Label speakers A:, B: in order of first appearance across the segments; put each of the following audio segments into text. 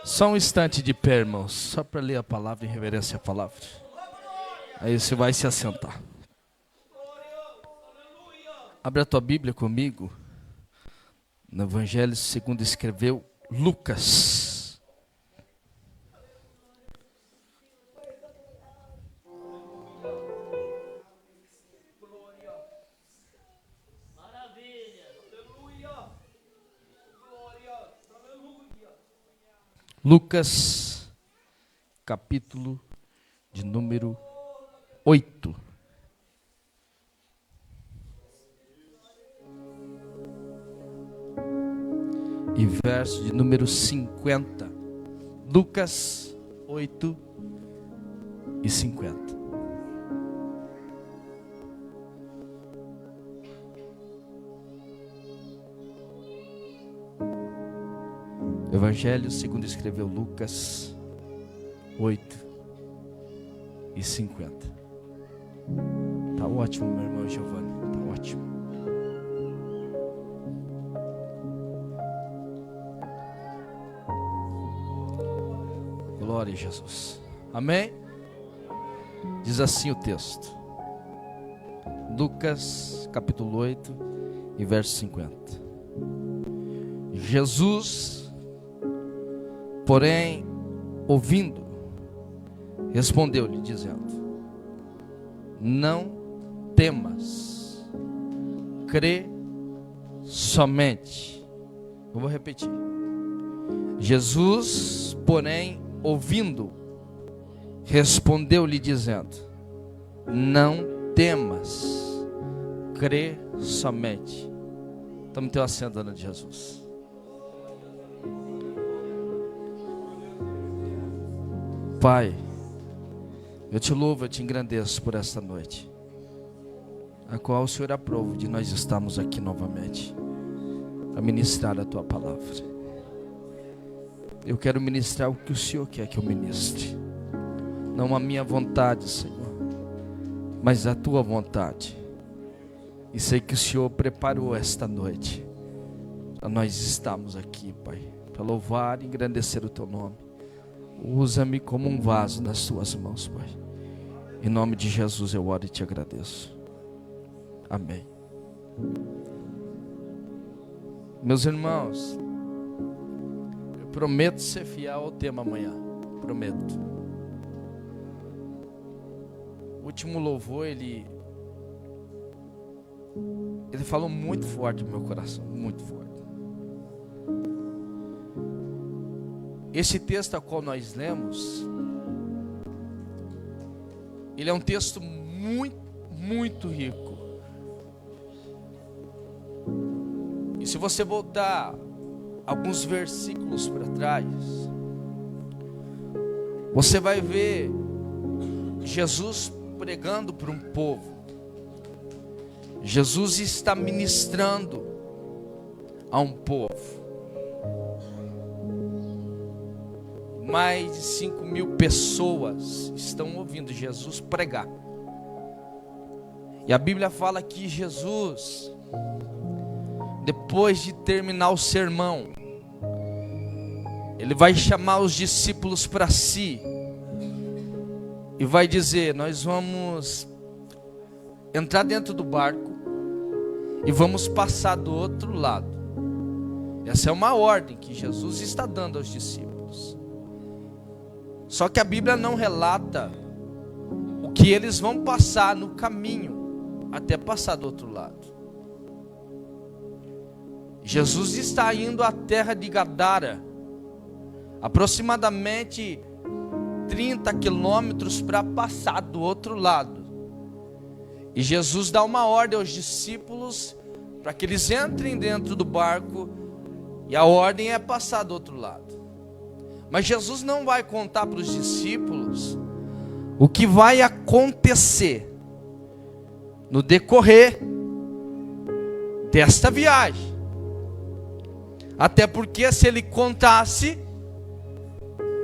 A: Só um instante de pé, irmãos, só para ler a palavra em reverência à palavra. Aí você vai se assentar. Abre a tua Bíblia comigo, no Evangelho segundo escreveu Lucas. Lucas, capítulo de número 8. E verso de número 50. Lucas 8 e 50. Evangelho segundo escreveu Lucas 8 e 50. Tá ótimo, meu irmão Giovanni, tá ótimo. Glória a Jesus. Amém? Diz assim o texto. Lucas capítulo 8 e verso 50. Jesus, porém, ouvindo, respondeu-lhe, dizendo: não temas, crê somente. Eu vou repetir. Jesus, porém, ouvindo, respondeu-lhe, dizendo: não temas, crê somente. Tome teu assento, dona de Jesus. Pai, eu te louvo, eu te engrandeço por esta noite, a qual o Senhor aprova de nós estarmos aqui novamente, a ministrar a tua palavra. Eu quero ministrar o que o Senhor quer que eu ministre, não a minha vontade, Senhor, mas a tua vontade. E sei que o Senhor preparou esta noite, para nós estarmos aqui, Pai, para louvar e engrandecer o teu nome. Usa-me como um vaso nas tuas mãos, Pai. Em nome de Jesus eu oro e te agradeço. Amém. Meus irmãos, eu prometo ser fiel ao tema amanhã. Prometo. O último louvor, ele falou muito forte no meu coração, muito forte. Esse texto a qual nós lemos, ele é um texto muito, muito rico. E se você voltar alguns versículos para trás, você vai ver Jesus pregando para um povo. Jesus está ministrando a um povo. Mais de 5.000 pessoas estão ouvindo Jesus pregar. E a Bíblia fala que Jesus, depois de terminar o sermão, ele vai chamar os discípulos para si e vai dizer: nós vamos entrar dentro do barco e vamos passar do outro lado. Essa é uma ordem que Jesus está dando aos discípulos. Só que a Bíblia não relata o que eles vão passar no caminho até passar do outro lado. Jesus está indo à terra de Gadara, aproximadamente 30 quilômetros para passar do outro lado. E Jesus dá uma ordem aos discípulos para que eles entrem dentro do barco, e a ordem é passar do outro lado. Mas Jesus não vai contar para os discípulos o que vai acontecer no decorrer desta viagem. Até porque se ele contasse,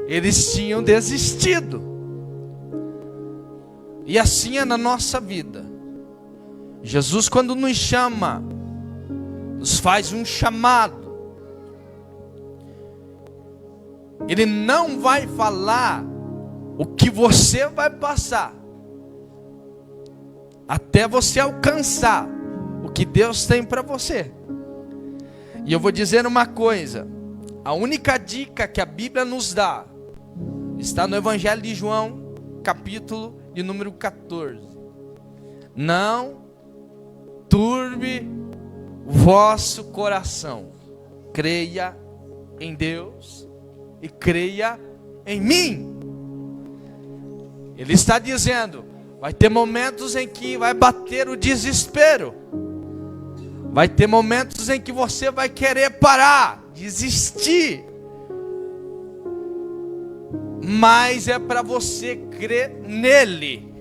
A: eles tinham desistido. E assim é na nossa vida. Jesus, quando nos chama, nos faz um chamado. Ele não vai falar o que você vai passar, até você alcançar o que Deus tem para você. E eu vou dizer uma coisa: a única dica que a Bíblia nos dá está no Evangelho de João, capítulo de número 14. Não turbe o vosso coração. Creia em Deus e creia em mim. Ele está dizendo: vai ter momentos em que vai bater o desespero. Vai ter momentos em que você vai querer parar, desistir. Mas é para você crer nele.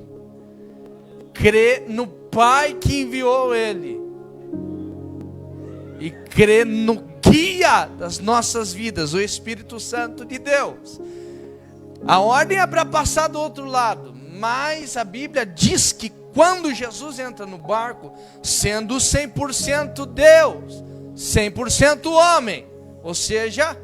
A: Crer no Pai que enviou ele. E crer no guia das nossas vidas, o Espírito Santo de Deus. A ordem é para passar do outro lado, mas a Bíblia diz que quando Jesus entra no barco, sendo 100% Deus, 100% homem, ou seja,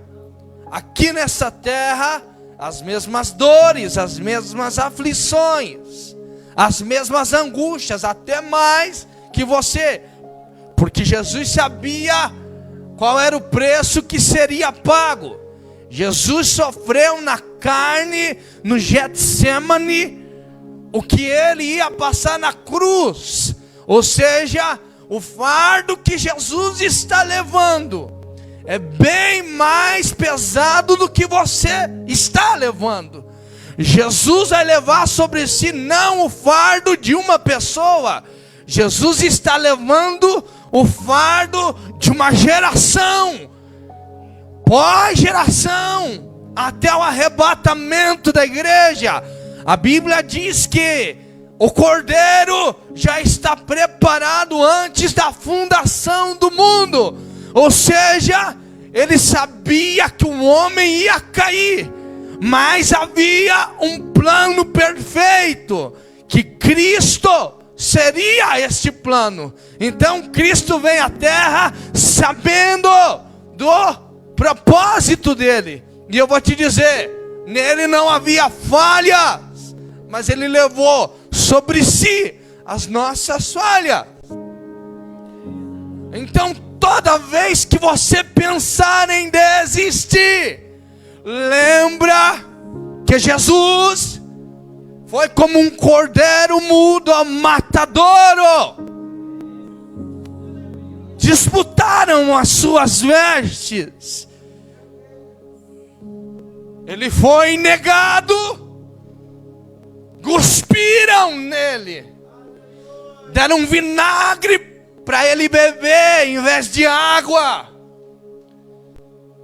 A: aqui nessa terra, as mesmas dores, as mesmas aflições, as mesmas angústias, até mais que você, porque Jesus sabia qual era o preço que seria pago. Jesus sofreu na carne, no Getsemane, o que ele ia passar na cruz. Ou seja, o fardo que Jesus está levando é bem mais pesado do que você está levando. Jesus vai levar sobre si não o fardo de uma pessoa. Jesus está levando o fardo de uma geração, pós-geração, até o arrebatamento da igreja. A Bíblia diz que o Cordeiro já está preparado antes da fundação do mundo. Ou seja, ele sabia que o homem ia cair, mas havia um plano perfeito, que Cristo seria este plano. Então Cristo vem à terra sabendo do propósito dele. E eu vou te dizer, nele não havia falhas, mas ele levou sobre si as nossas falhas. Então toda vez que você pensar em desistir, lembra que Jesus foi como um cordeiro mudo ao matadouro. Disputaram as suas vestes. Ele foi negado. Cuspiram nele. Deram vinagre para ele beber em vez de água.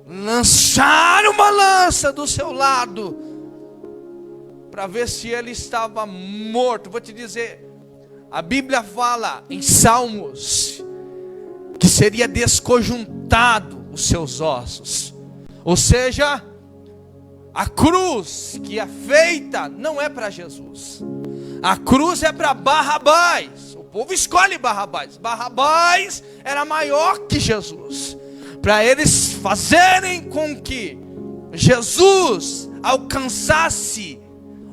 A: Lançaram uma lança do seu lado para ver se ele estava morto. Vou te dizer, a Bíblia fala em Salmos que seria desconjuntado os seus ossos. Ou seja, a cruz que é feita não é para Jesus. A cruz é para Barrabás. O povo escolhe Barrabás. Barrabás era maior que Jesus. Para eles fazerem com que Jesus alcançasse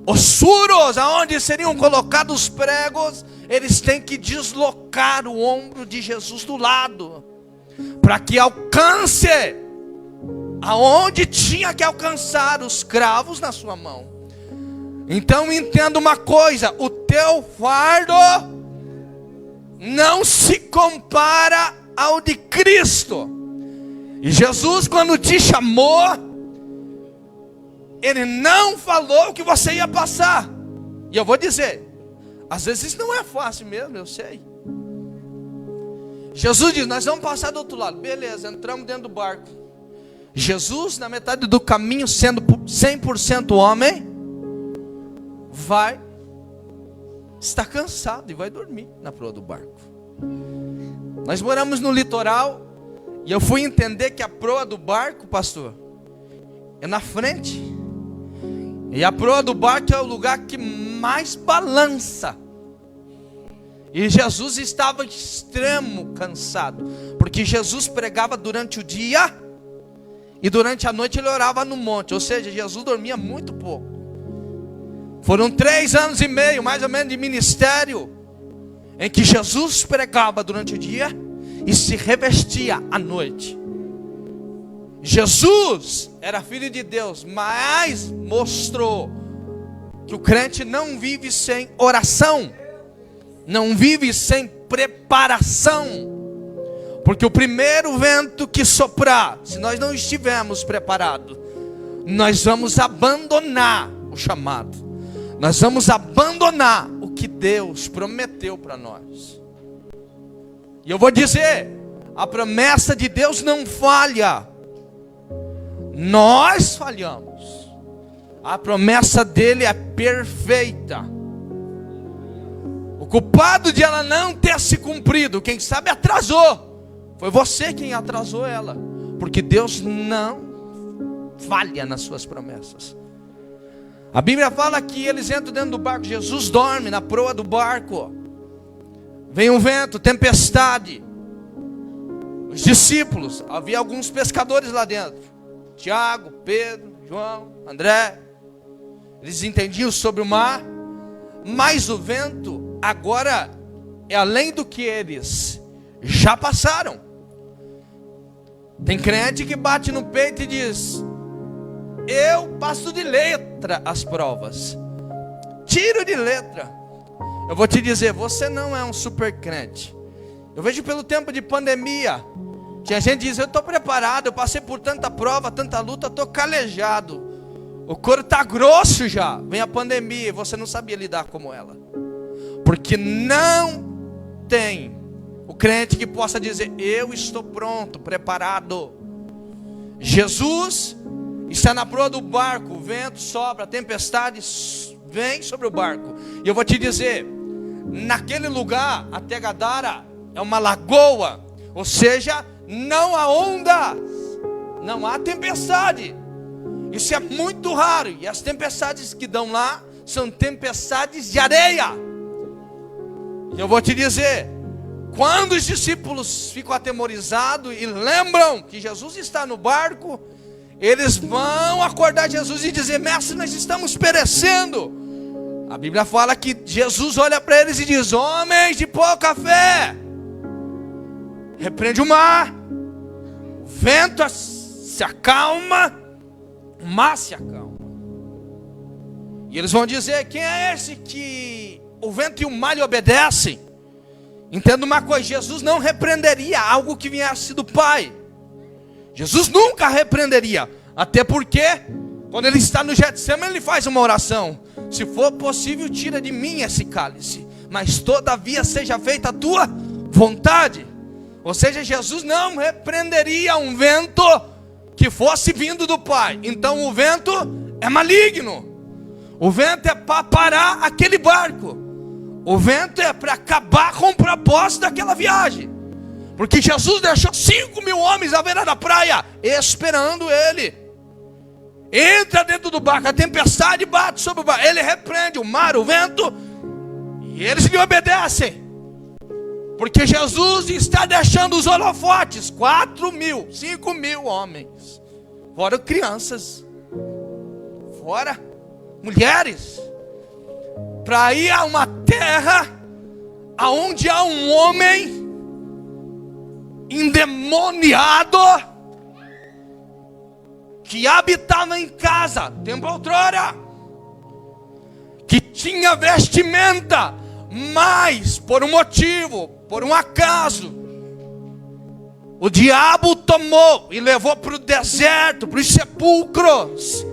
A: os furos aonde seriam colocados os pregos, eles têm que deslocar o ombro de Jesus do lado, para que alcance aonde tinha que alcançar os cravos na sua mão. Então entenda uma coisa: o teu fardo não se compara ao de Cristo. E Jesus, quando te chamou, ele não falou o que você ia passar. E eu vou dizer, às vezes não é fácil mesmo, eu sei. Jesus diz: nós vamos passar do outro lado. Beleza, entramos dentro do barco. Jesus, na metade do caminho, sendo 100% homem, vai estar cansado e vai dormir na proa do barco. Nós moramos no litoral, e eu fui entender que a proa do barco, pastor, é na frente. E a proa do barco é o lugar que mais balança. E Jesus estava extremo cansado, porque Jesus pregava durante o dia e durante a noite ele orava no monte. Ou seja, Jesus dormia muito pouco. Foram 3 anos e meio, mais ou menos, de ministério, em que Jesus pregava durante o dia e se revestia à noite. Jesus era filho de Deus, mas mostrou que o crente não vive sem oração, não vive sem preparação. Porque o primeiro vento que soprar, se nós não estivermos preparados, nós vamos abandonar o chamado, nós vamos abandonar o que Deus prometeu para nós. E eu vou dizer, a promessa de Deus não falha, nós falhamos. A promessa dele é perfeita. O culpado de ela não ter se cumprido, quem sabe atrasou, foi você quem atrasou ela, porque Deus não falha nas suas promessas. A Bíblia fala que eles entram dentro do barco, Jesus dorme na proa do barco, vem um vento, tempestade. Os discípulos, havia alguns pescadores lá dentro, Tiago, Pedro, João, André, eles entendiam sobre o mar, mas o vento agora é além do que eles já passaram. Tem crente que bate no peito e diz: eu passo de letra as provas, tiro de letra. Eu vou te dizer, você não é um super crente. Eu vejo pelo tempo de pandemia, tinha gente que diz: eu estou preparado, eu passei por tanta prova, tanta luta, estou calejado, o couro está grosso já. Vem a pandemia e você não sabia lidar com ela, porque não tem o crente que possa dizer: eu estou pronto, preparado. Jesus está na proa do barco, o vento sopra, a tempestade vem sobre o barco. E eu vou te dizer, naquele lugar, até Gadara, é uma lagoa, ou seja, não há ondas, não há tempestade. Isso é muito raro. E as tempestades que dão lá são tempestades de areia. E eu vou te dizer, quando os discípulos ficam atemorizados e lembram que Jesus está no barco, eles vão acordar Jesus e dizer: mestre, nós estamos perecendo. A Bíblia fala que Jesus olha para eles e diz: homens de pouca fé, repreende o mar, o vento se acalma, o mar se acalma. E eles vão dizer: quem é esse que o vento e o mar lhe obedecem? Entenda uma coisa, Jesus não repreenderia algo que viesse do Pai. Jesus nunca repreenderia, até porque quando ele está no Getsemane, ele faz uma oração: se for possível, tira de mim esse cálice, mas todavia seja feita a tua vontade. Ou seja, Jesus não repreenderia um vento que fosse vindo do Pai. Então o vento é maligno, o vento é para parar aquele barco, o vento é para acabar com o propósito daquela viagem. Porque Jesus deixou 5.000 homens à beira da praia, esperando ele. Entra dentro do barco, a tempestade bate sobre o barco, ele repreende o mar, o vento, e eles lhe obedecem. Porque Jesus está deixando os holofotes, 4.000, 5.000 homens, fora crianças, fora mulheres, para ir a uma terra aonde há um homem endemoniado que habitava em casa, tempo outrora, que tinha vestimenta, mas por um motivo, por um acaso, o diabo tomou e levou para o deserto, para os sepulcros,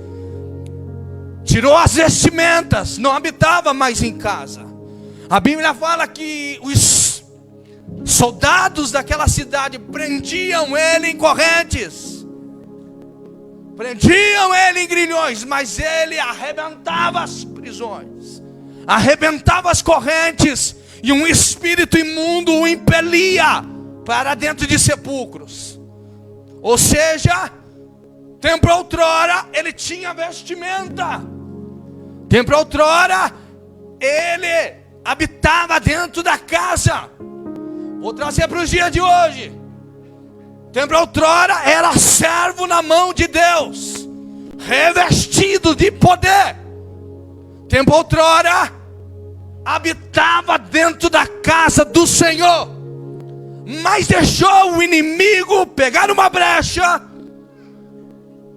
A: tirou as vestimentas, não habitava mais em casa. A Bíblia fala que os soldados daquela cidade prendiam ele em correntes, prendiam ele em grilhões, mas ele arrebentava as prisões, arrebentava as correntes, e um espírito imundo o impelia para dentro de sepulcros. Ou seja, tempo outrora ele tinha vestimenta, tempo outrora ele habitava dentro da casa. Vou trazer para os dias de hoje. templo outrora era servo na mão de Deus, revestido de poder. Templo outrora habitava dentro da casa do Senhor, mas deixou o inimigo pegar uma brecha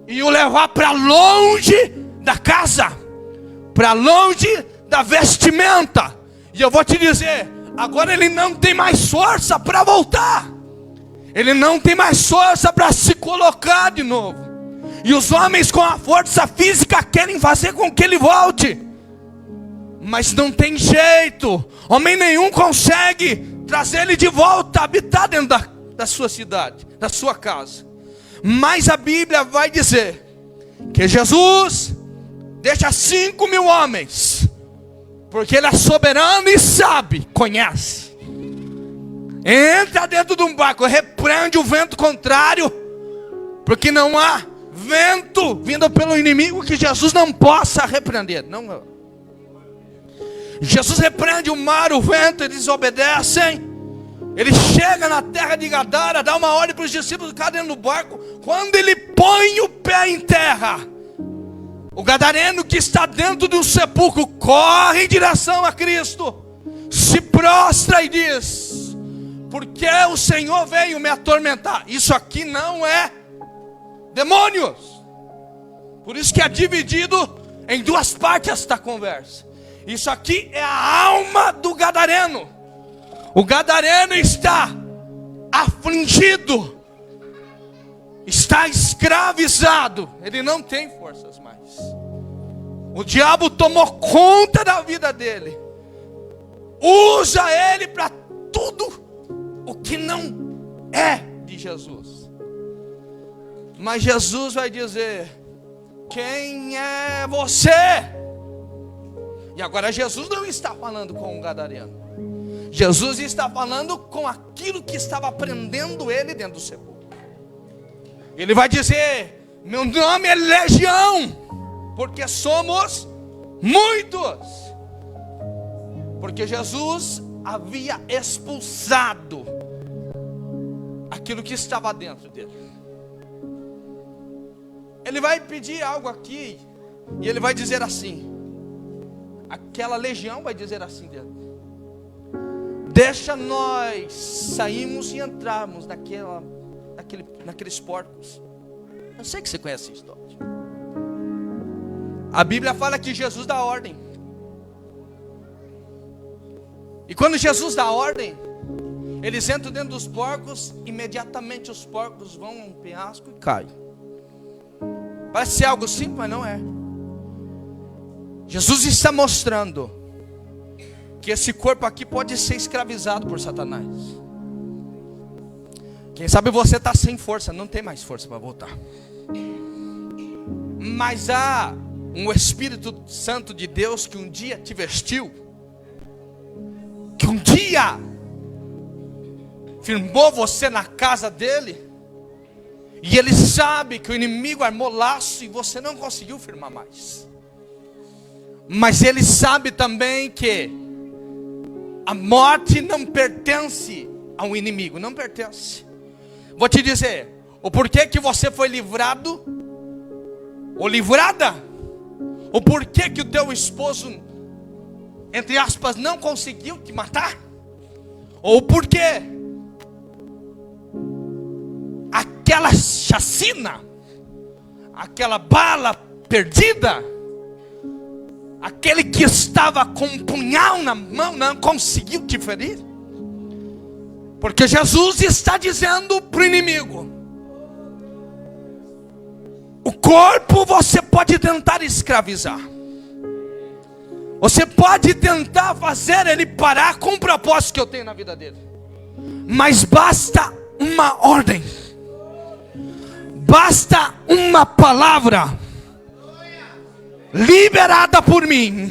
A: e o levar para longe da casa, para longe da vestimenta. E eu vou te dizer, agora ele não tem mais força para voltar, ele não tem mais força para se colocar de novo. E os homens com a força física querem fazer com que ele volte, mas não tem jeito. Homem nenhum consegue trazer ele de volta a habitar dentro da sua cidade, da sua casa. Mas a Bíblia vai dizer que Jesus deixa 5.000 homens, porque ele é soberano e sabe, conhece. Entra dentro de um barco, repreende o vento contrário, porque não há vento vindo pelo inimigo que Jesus não possa repreender. Não. Jesus repreende o mar, o vento, eles obedecem. Ele chega na terra de Gadara, dá uma ordem para os discípulos ficarem dentro do barco. Quando ele põe o pé em terra, o gadareno que está dentro de um sepulcro corre em direção a Cristo, se prostra e diz: por que o Senhor veio me atormentar? Isso aqui não é demônios. Por isso que é dividido em duas partes esta conversa. Isso aqui é a alma do gadareno. O gadareno está afligido, está escravizado, ele não tem forças mais. O diabo tomou conta da vida dele, usa ele para tudo o que não é de Jesus. Mas Jesus vai dizer: quem é você? E agora Jesus não está falando com o gadareno, Jesus está falando com aquilo que estava prendendo ele dentro do sepulcro. Ele vai dizer: meu nome é Legião, porque somos muitos. Porque Jesus havia expulsado aquilo que estava dentro dele. Ele vai pedir algo aqui, e ele vai dizer assim, aquela legião vai dizer assim dentro: deixa nós sairmos e entrarmos naqueles porcos. Eu sei que você conhece a história. A Bíblia fala que Jesus dá ordem. E quando Jesus dá ordem, eles entram dentro dos porcos. Imediatamente os porcos vão a um penhasco e caem. Parece ser algo simples, mas não é. Jesus está mostrando que esse corpo aqui pode ser escravizado por Satanás. Quem sabe você está sem força, não tem mais força para voltar. Mas há um Espírito Santo de Deus que um dia te vestiu, que um dia firmou você na casa dele, e ele sabe que o inimigo armou laço e você não conseguiu firmar mais. Mas ele sabe também que a morte não pertence ao inimigo, não pertence. Vou te dizer, o porquê que você foi livrado, ou livrada, o porquê que o teu esposo, entre aspas, não conseguiu te matar, ou porquê aquela chacina, aquela bala perdida, aquele que estava com um punhal na mão não conseguiu te ferir. Porque Jesus está dizendo para o inimigo: o corpo você pode tentar escravizar, você pode tentar fazer ele parar com o propósito que eu tenho na vida dele, mas basta uma ordem, basta uma palavra liberada por mim,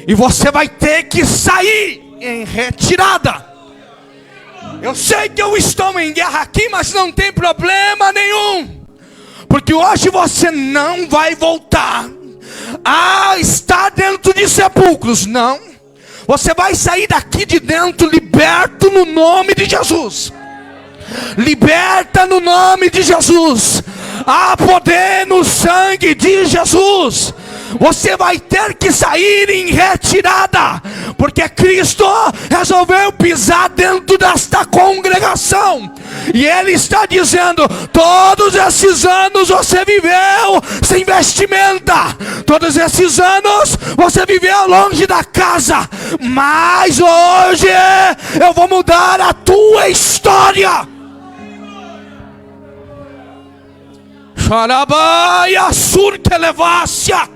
A: e você vai ter que sair em retirada. Eu sei que eu estou em guerra aqui, mas não tem problema nenhum, porque hoje você não vai voltar a estar dentro de sepulcros, não. Você vai sair daqui de dentro liberto no nome de Jesus. Liberta no nome de Jesus. Há poder no sangue de Jesus. Você vai ter que sair em retirada, porque Cristo resolveu pisar dentro desta congregação. E Ele está dizendo: todos esses anos você viveu sem vestimenta, todos esses anos você viveu longe da casa, mas hoje eu vou mudar a tua história. Xarabaia surtelevácia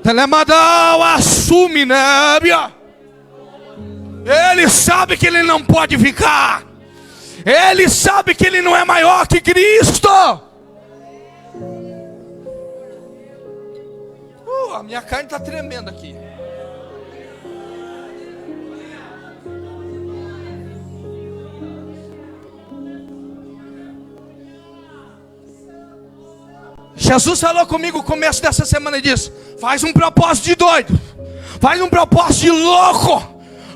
A: telemadão assume nébia. Ele sabe que ele não pode ficar. Ele sabe que ele não é maior que Cristo. A minha carne está tremendo aqui. Jesus falou comigo no começo dessa semana e disse: faz um propósito de doido, faz um propósito de louco,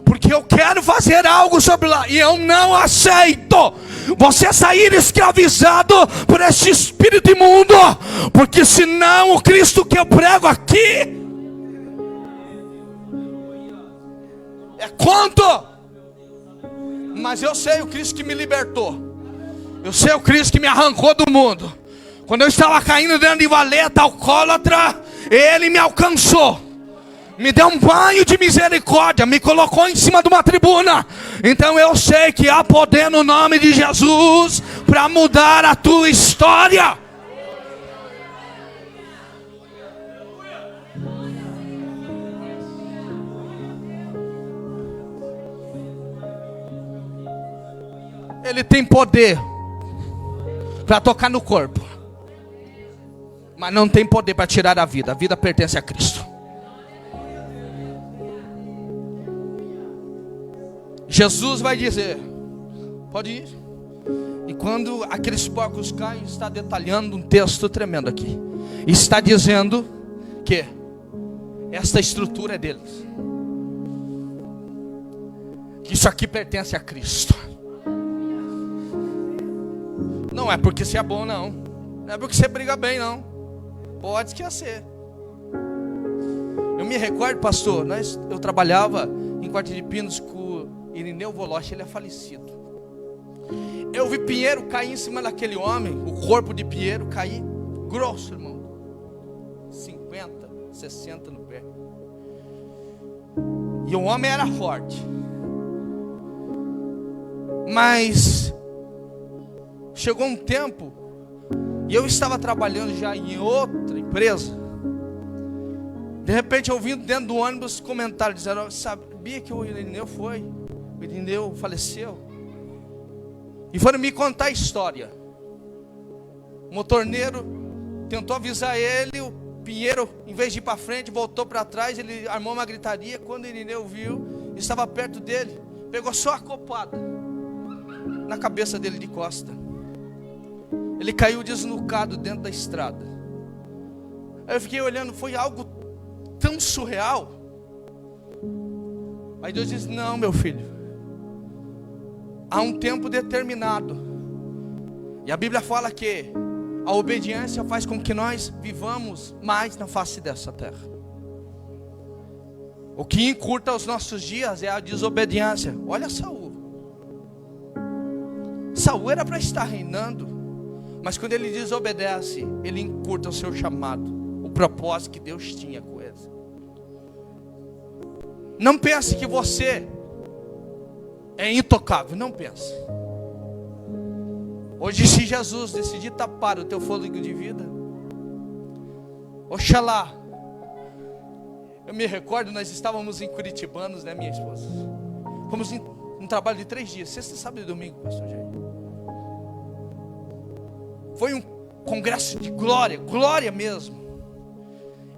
A: porque eu quero fazer algo sobre lá. E eu não aceito você sair escravizado por este espírito imundo, porque senão o Cristo que eu prego aqui é quanto? Mas eu sei o Cristo que me libertou. Eu sei o Cristo que me arrancou do mundo. Quando eu estava caindo dentro de valeta alcoólatra, Ele me alcançou, me deu um banho de misericórdia, me colocou em cima de uma tribuna. Então eu sei que há poder no nome de Jesus para mudar a tua história. Ele tem poder para tocar no corpo, mas não tem poder para tirar a vida. A vida pertence a Cristo. Jesus vai dizer: pode ir. E quando aqueles porcos caem, está detalhando um texto tremendo aqui. Está dizendo que esta estrutura é deles, que isso aqui pertence a Cristo. Não é porque você é bom, não. Não é porque você briga bem, não. Pode esquecer. Eu me recordo, pastor, eu trabalhava em Quarto de Pinos com o Irineu Voloche, ele é falecido. Eu vi Pinheiro cair em cima daquele homem, o corpo de Pinheiro cair grosso, irmão. 50, 60 no pé. E o homem era forte. Mas chegou um tempo, e eu estava trabalhando já em outra empresa. De repente eu ouvi dentro do ônibus comentários dizendo: sabia que o Irineu faleceu? E foram me contar a história. O motorneiro tentou avisar ele, o Pinheiro, em vez de ir para frente, voltou para trás. Ele armou uma gritaria. Quando o Irineu viu, estava perto dele, pegou só a copada na cabeça dele de costa. Ele caiu desnucado dentro da estrada. Aí eu fiquei olhando, foi algo tão surreal. Aí Deus disse: não, meu filho, há um tempo determinado. E a Bíblia fala que a obediência faz com que nós vivamos mais na face dessa terra. O que encurta os nossos dias é a desobediência. Olha Saul. Saul era para estar reinando, mas quando ele desobedece, ele encurta o seu chamado, o propósito que Deus tinha com ele. Não pense que você é intocável, não pense. Hoje, se Jesus decidir tapar o teu fôlego de vida, oxalá. Eu me recordo, nós estávamos em Curitibanos, né, minha esposa? Fomos em um trabalho de 3 dias, sexta, sábado e domingo, pastor Jair. Foi um congresso de glória, glória mesmo.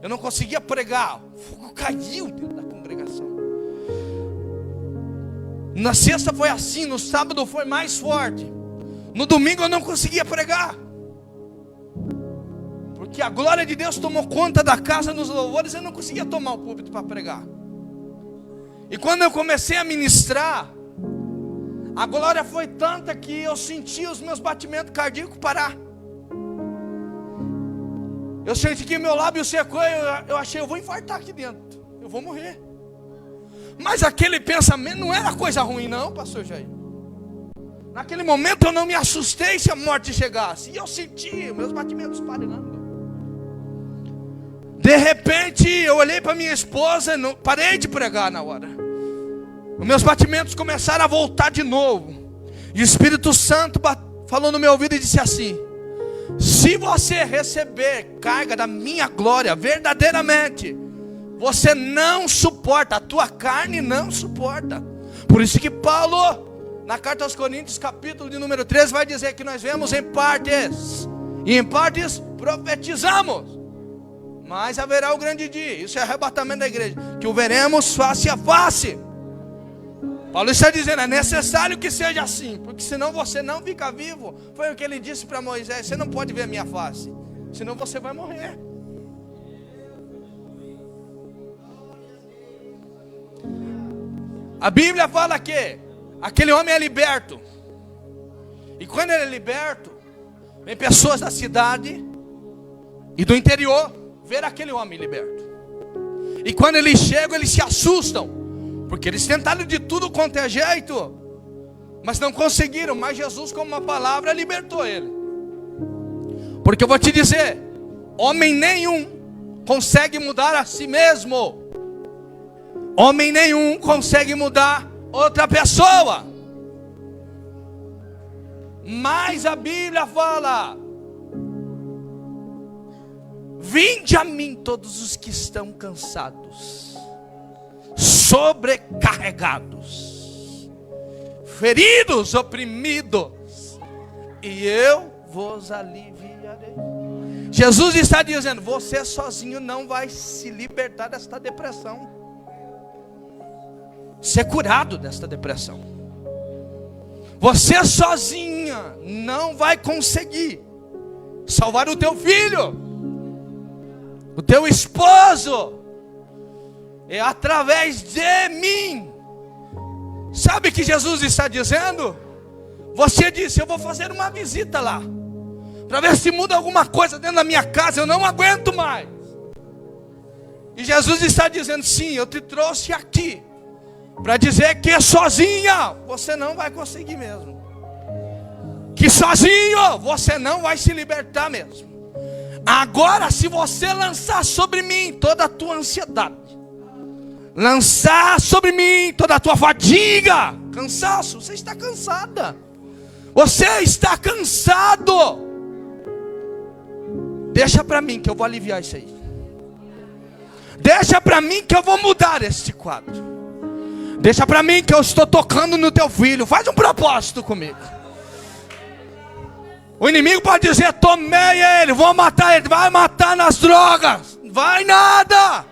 A: Eu não conseguia pregar, o fogo caiu dentro da congregação. Na sexta foi assim, no sábado foi mais forte. No domingo eu não conseguia pregar, porque a glória de Deus tomou conta da casa nos louvores. Eu não conseguia tomar o púlpito para pregar. E quando eu comecei a ministrar, A glória foi tanta que eu senti os meus batimentos cardíacos parar. Eu senti que meu lábio secou, eu achei, eu vou infartar aqui dentro, eu vou morrer. Mas aquele pensamento não era coisa ruim não, pastor Jair. Naquele momento eu não me assustei se a morte chegasse. E eu senti meus batimentos parando. De repente eu olhei para minha esposa, não, parei de pregar na hora. Os meus batimentos começaram a voltar de novo. E o Espírito Santo falou no meu ouvido e disse assim: se você receber carga da minha glória verdadeiramente, você não suporta, a tua carne não suporta. Por isso que Paulo, na carta aos Coríntios, capítulo de número 13, vai dizer que nós vemos em partes, e em partes profetizamos, mas haverá o grande dia, isso é arrebatamento da igreja, que o veremos face a face. Paulo está dizendo, é necessário que seja assim, porque senão você não fica vivo. Foi o que ele disse para Moisés: você não pode ver a minha face, senão você vai morrer. A Bíblia fala que aquele homem é liberto. E quando ele é liberto, vem pessoas da cidade e do interior ver aquele homem liberto. E quando eles chegam, eles se assustam, porque eles tentaram de tudo quanto é jeito, mas não conseguiram. Mas Jesus, com uma palavra, libertou ele. Porque eu vou te dizer, homem nenhum consegue mudar a si mesmo. Homem nenhum consegue mudar outra pessoa. Mas a Bíblia fala: vinde a mim todos os que estão cansados, sobrecarregados, feridos, oprimidos, e eu vos aliviarei. Jesus está dizendo: você sozinho não vai se libertar desta depressão, ser curado desta depressão. Você sozinha não vai conseguir salvar o teu filho, o teu esposo. É através de mim. Sabe o que Jesus está dizendo? Você disse: eu vou fazer uma visita lá, para ver se muda alguma coisa dentro da minha casa, eu não aguento mais. E Jesus está dizendo: sim, eu te trouxe aqui para dizer que sozinha você não vai conseguir mesmo, que sozinho você não vai se libertar mesmo. Agora, se você lançar sobre mim toda a tua ansiedade, lançar sobre mim toda a tua fadiga, cansaço, você está cansada, você está cansado, deixa para mim que eu vou aliviar isso aí. Deixa para mim que eu vou mudar este quadro. Deixa para mim que eu estou tocando no teu filho. Faz um propósito comigo. O inimigo pode dizer: tomei ele, vou matar ele. Vai matar nas drogas, vai nada.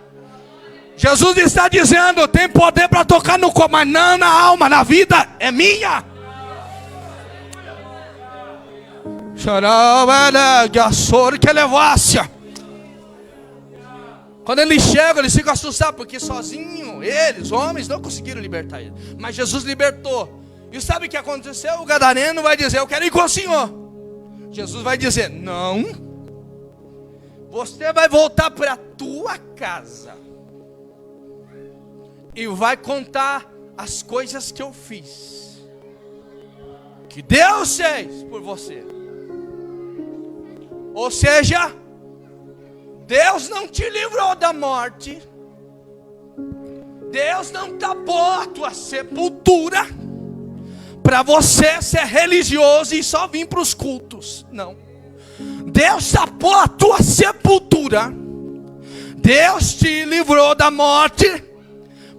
A: Jesus está dizendo: tem poder para tocar no corpo, mas não na alma, na vida é minha. Quando eles chegam, eles ficam assustados, porque sozinho, eles, homens, não conseguiram libertar ele. Mas Jesus libertou. E sabe o que aconteceu? O gadareno vai dizer: eu quero ir com o Senhor. Jesus vai dizer: não, você vai voltar para a tua casa e vai contar as coisas que eu fiz, que Deus fez por você. Ou seja, Deus não te livrou da morte, Deus não tapou a tua sepultura para você ser religioso e só vir para os cultos. Não, Deus tapou a tua sepultura, Deus te livrou da morte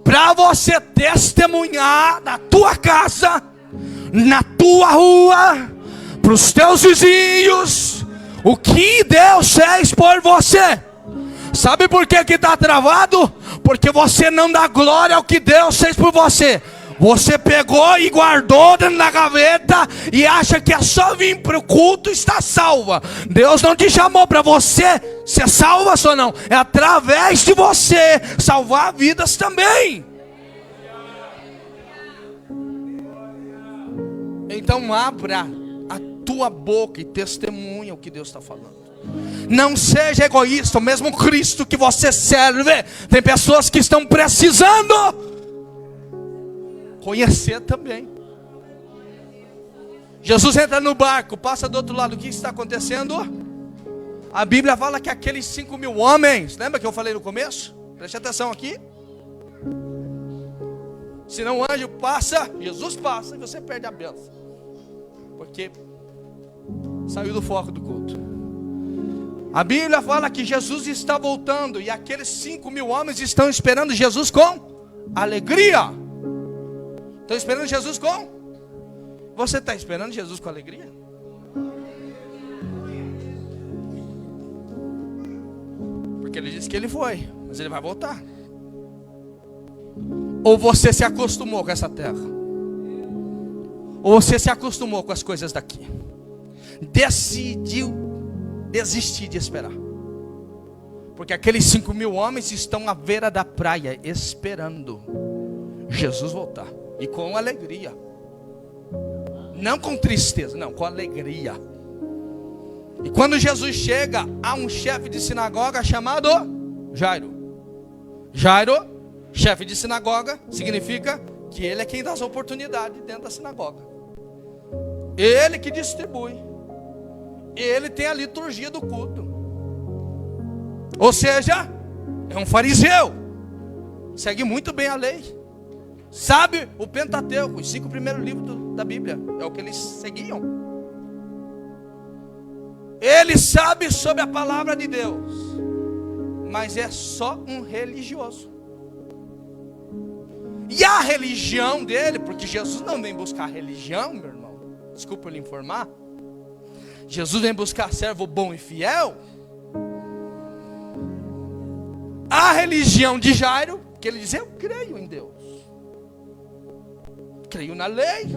A: para você testemunhar na tua casa, na tua rua, para os teus vizinhos, o que Deus fez por você. Sabe por que está travado? Porque você não dá glória ao que Deus fez por você. Você pegou e guardou dentro da gaveta e acha que é só vir para o culto e está salva. Deus não te chamou para você ser salva só não. É através de você salvar vidas também. Então abra a tua boca e testemunha o que Deus está falando. Não seja egoísta. O mesmo Cristo que você serve, tem pessoas que estão precisando conhecer também. Jesus entra no barco, passa do outro lado. O que está acontecendo? A Bíblia fala que aqueles 5.000 homens, lembra que eu falei no começo? Preste atenção aqui. Senão o anjo passa, Jesus passa e você perde a bênção, porque saiu do foco do culto. A Bíblia fala que Jesus está voltando e aqueles 5.000 homens estão esperando Jesus com alegria. Estão esperando Jesus com? Você está esperando Jesus com alegria? Porque ele disse que ele foi, mas ele vai voltar. Ou você se acostumou com essa terra? Ou você se acostumou com as coisas daqui? Decidiu desistir de esperar. Porque aqueles 5.000 homens estão à beira da praia esperando Jesus voltar. E com alegria. Não com tristeza, não, com alegria. E quando Jesus chega, há um chefe de sinagoga chamado Jairo. Jairo, chefe de sinagoga, significa que ele é quem dá as oportunidades dentro da sinagoga. Ele que distribui. Ele tem a liturgia do culto. Ou seja, é um fariseu. Segue muito bem a lei. Sabe o Pentateuco, os 5 primeiros livros da Bíblia. É o que eles seguiam. Ele sabe sobre a palavra de Deus. Mas é só um religioso. E a religião dele, porque Jesus não vem buscar religião, meu irmão. Desculpa eu lhe informar. Jesus vem buscar servo bom e fiel. A religião de Jairo, que ele diz, eu creio em Deus. Creio na lei.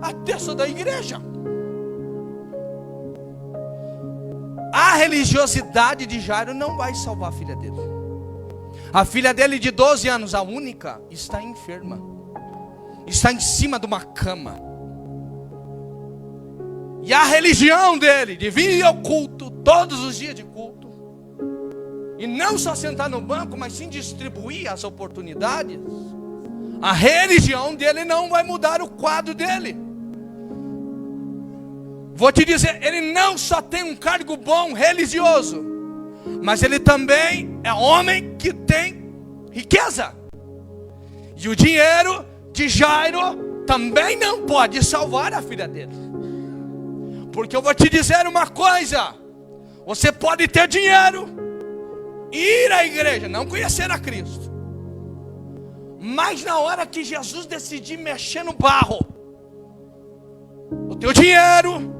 A: Até sou da igreja. A religiosidade de Jairo não vai salvar a filha dele. A filha dele de 12 anos, a única, está enferma. Está em cima de uma cama. E a religião dele, de vir ao culto, todos os dias de culto. E não só sentar no banco, mas sim distribuir as oportunidades. A religião dele não vai mudar o quadro dele. Vou te dizer, ele não só tem um cargo bom religioso, mas ele também é homem que tem riqueza. E o dinheiro de Jairo também não pode salvar a filha dele. Porque eu vou te dizer uma coisa: você pode ter dinheiro, ir à igreja, não conhecer a Cristo, mas na hora que Jesus decidir mexer no barro, o teu dinheiro,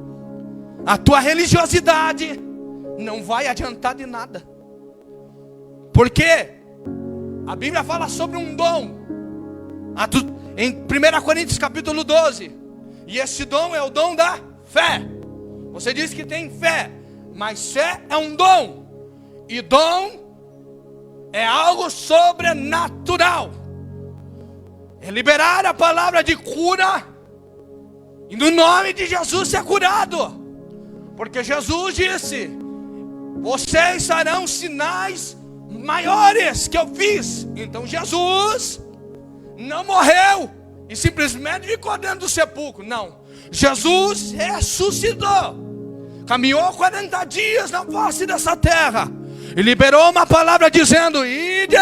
A: a tua religiosidade não vai adiantar de nada. Porque a Bíblia fala sobre um dom em 1 Coríntios capítulo 12. E esse dom é o dom da fé. Você diz que tem fé, mas fé é um dom. E dom é algo sobrenatural. É liberar a palavra de cura e no nome de Jesus ser curado. Porque Jesus disse: vocês farão sinais maiores que eu fiz. Então Jesus não morreu e simplesmente ficou dentro do sepulcro. Não, Jesus ressuscitou, caminhou 40 dias na face dessa terra e liberou uma palavra dizendo: ide,